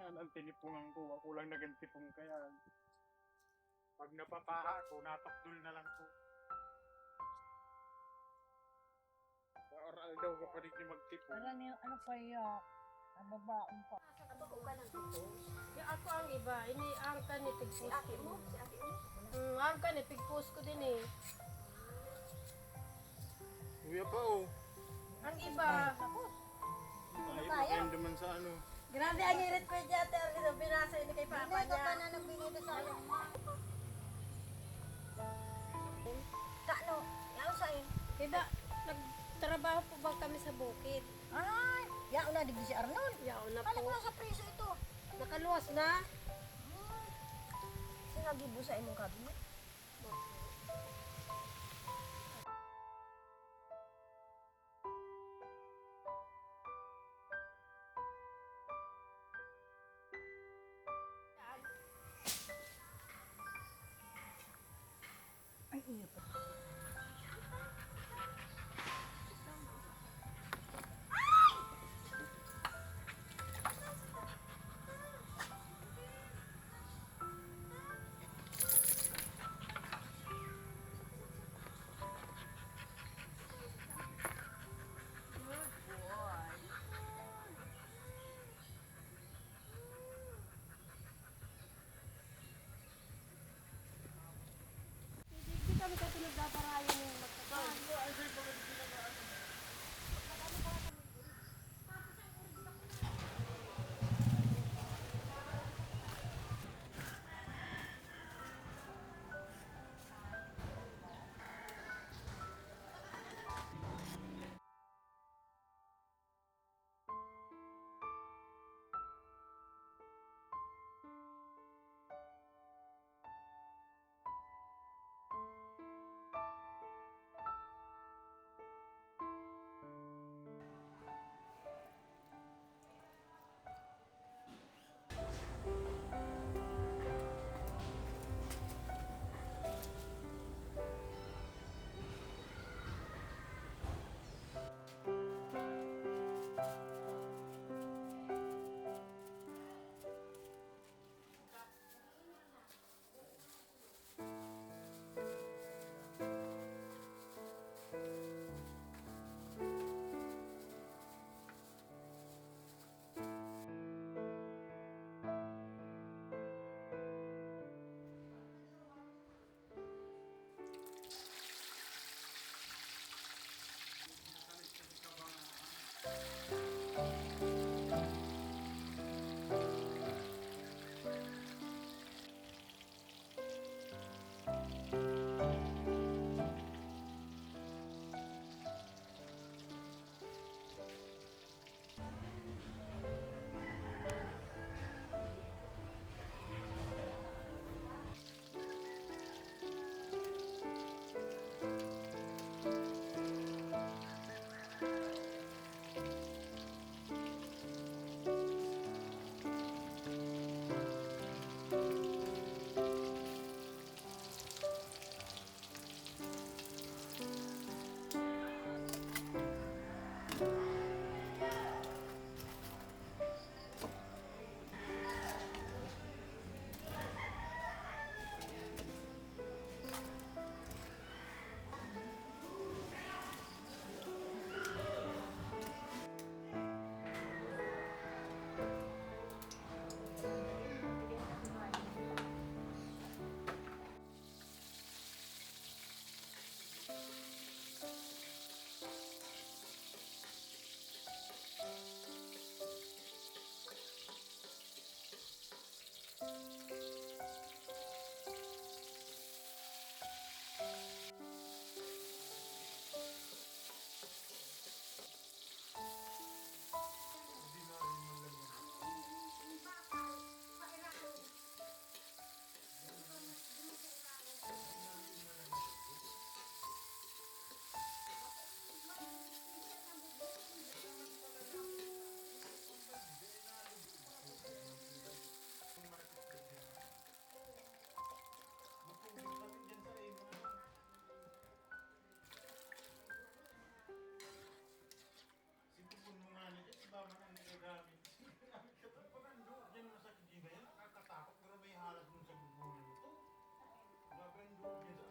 Yan ang tinipungan ko. Ako lang nagantipong kaya. Pag napapaha ako, natakdol na lang ko. Sa oral daw ka pa rin yung magtipon. Ano pa iya? Ang babaong pa. Ako ka ng ito. Yung ako ang iba, iniangka ni Si pigpost ate ko. mo? Si ate mo? Angka ni pigpost ko din eh. Kuya pa oh. Ang iba, Ayaw pa kayo naman sa ano. Grabe ang hirit ko yung ate. Ang binasa yun kay papa niya. Hindi ka na nang binili sa akin. Kano? Yaw sa'yo. hindi, nagtrabaho po ba kami sa bukid? Ay, yaon na digdi si Arnold. Yaw na Kala ko po. nasa preso ito. Nakaluwas na. Sinagibo sa imong kabinet. Ay, iya pa. Hindi kami katulad dati Yes,